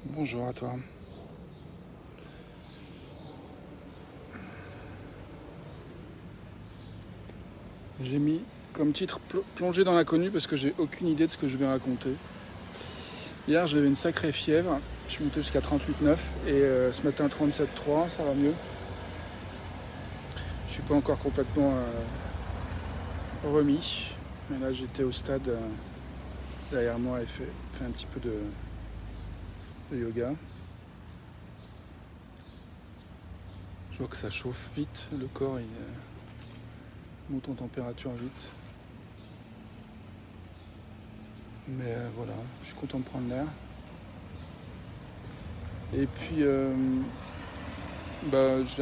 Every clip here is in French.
Bonjour à toi. J'ai mis comme titre Plonger dans l'inconnu parce que j'ai aucune idée de ce que je vais raconter. Hier j'avais une sacrée fièvre, je suis monté jusqu'à 38,9 et ce matin 37,3, ça va mieux. Je suis pas encore complètement remis, mais là j'étais au stade derrière moi et fait un petit peu de yoga. Je vois que ça chauffe vite, le corps il monte en température vite. Mais voilà, je suis content de prendre l'air. Et puis j'ai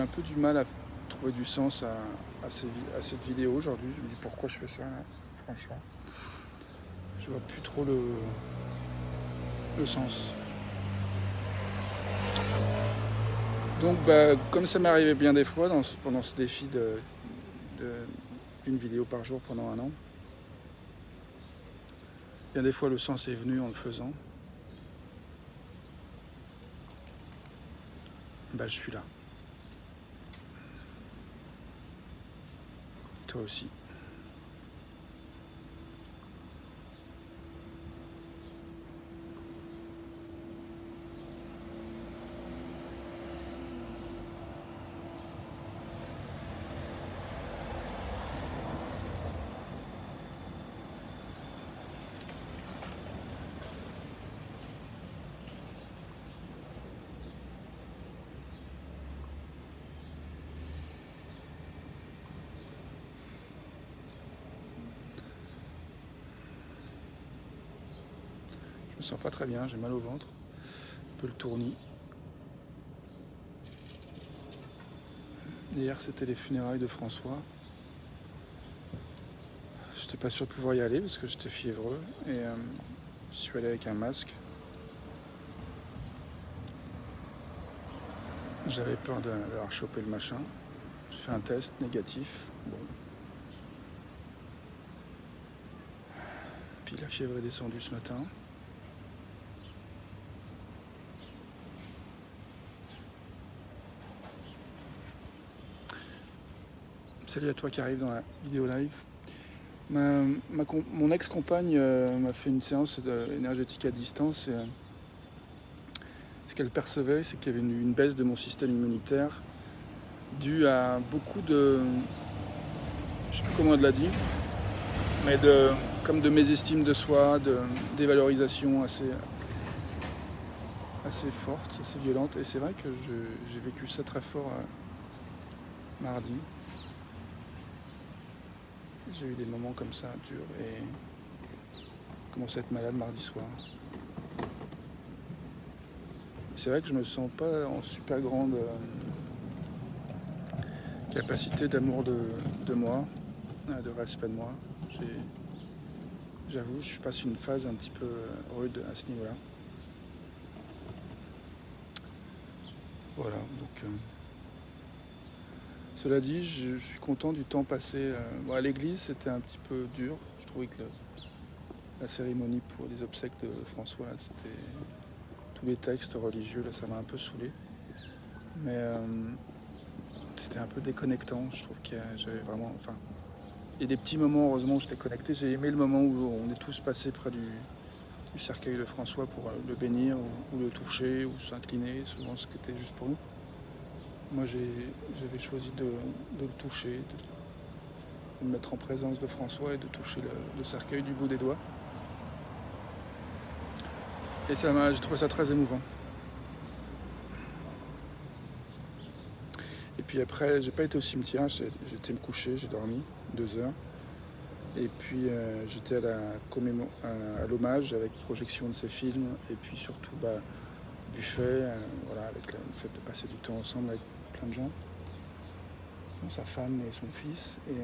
un peu du mal à trouver du sens à cette vidéo aujourd'hui. Je me dis pourquoi je fais ça là, franchement. Je vois plus trop le sens. Donc comme ça m'est arrivé bien des fois pendant ce défi d'une vidéo par jour pendant un an, bien des fois le sens est venu en le faisant. Je suis là. Toi aussi. Je me sens pas très bien, j'ai mal au ventre, un peu le tournis. Hier c'était les funérailles de François. J'étais pas sûr de pouvoir y aller parce que j'étais fiévreux et je suis allé avec un masque. J'avais peur d'avoir chopé le machin. J'ai fait un test négatif. Bon. Puis la fièvre est descendue ce matin. Salut à toi qui arrive dans la vidéo live. Mon ex-compagne m'a fait une séance énergétique à distance et ce qu'elle percevait, c'est qu'il y avait une baisse de mon système immunitaire due à beaucoup de... Je sais plus comment elle l'a dit, mais comme de mésestime de soi, de dévalorisation assez forte, assez violente. Et c'est vrai que j'ai vécu ça très fort mardi. J'ai eu des moments comme ça durs et j'ai commencé à être malade mardi soir. C'est vrai que je me sens pas en super grande capacité d'amour de moi, de respect de moi. J'avoue, je passe une phase un petit peu rude à ce niveau-là. Voilà, donc cela dit, je suis content du temps passé. À l'église, c'était un petit peu dur. Je trouvais que la cérémonie pour les obsèques de François, c'était tous les textes religieux, là, ça m'a un peu saoulé. Mais c'était un peu déconnectant. Je trouve que j'avais vraiment... Enfin, il y a des petits moments, heureusement, où j'étais connecté. J'ai aimé le moment où on est tous passés près du cercueil de François pour le bénir ou le toucher ou s'incliner, souvent ce qui était juste pour nous. Moi, j'avais choisi de le toucher, de me mettre en présence de François et de toucher le cercueil du bout des doigts. Et j'ai trouvé ça très émouvant. Et puis après, j'ai pas été au cimetière, j'étais me coucher, j'ai dormi 2 heures. Et puis j'étais à l'hommage avec projection de ses films et puis surtout buffet, voilà, avec le fait de passer du temps ensemble avec plein de gens, dont sa femme et son fils. Et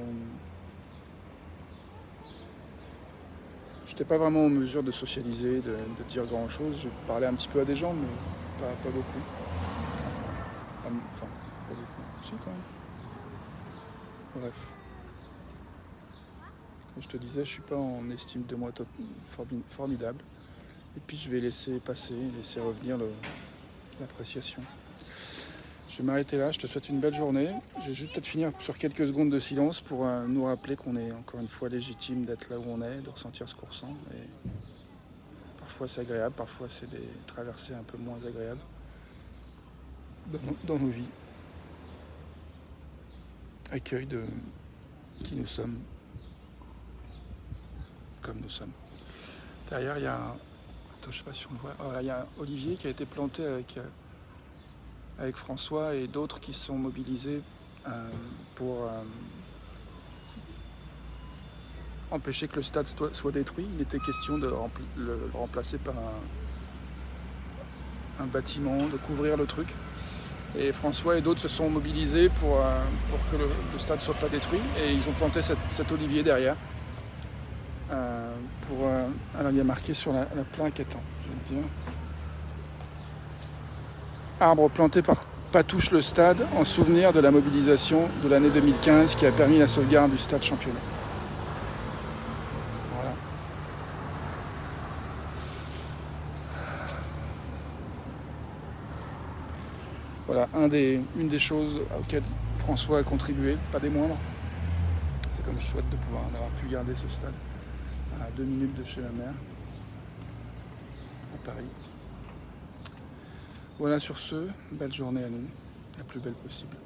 j'étais pas vraiment en mesure de socialiser, de dire grand chose. Je parlais un petit peu à des gens, mais pas beaucoup. Enfin, pas beaucoup. Si, quand même. Bref. Comme je te disais, je suis pas en estime de moi formidable. Et puis je vais laisser passer, laisser revenir l'appréciation. Je vais m'arrêter là, je te souhaite une belle journée. Je vais juste peut-être finir sur quelques secondes de silence pour nous rappeler qu'on est encore une fois légitime d'être là où on est, de ressentir ce qu'on ressent. Et parfois c'est agréable, parfois c'est des traversées un peu moins agréables dans nos vies. Accueil de qui nous sommes, comme nous sommes. Derrière, il y a un... Attends, je sais pas si on le voit. Voilà, il y a un olivier qui a été planté avec François et d'autres qui se sont mobilisés pour empêcher que le stade soit détruit. Il était question de le remplacer par un bâtiment, de couvrir le truc. Et François et d'autres se sont mobilisés pour que le stade ne soit pas détruit. Et ils ont planté cet olivier derrière. Alors il y a marqué sur la plaque, attends, je vais te dire. Arbre planté par Patouche le Stade en souvenir de la mobilisation de l'année 2015 qui a permis la sauvegarde du stade championnat. Voilà. Voilà, une des choses auxquelles François a contribué, pas des moindres. C'est comme chouette de pouvoir avoir pu garder ce stade à 2 minutes de chez ma mère, à Paris. Voilà, sur ce, belle journée à nous, la plus belle possible.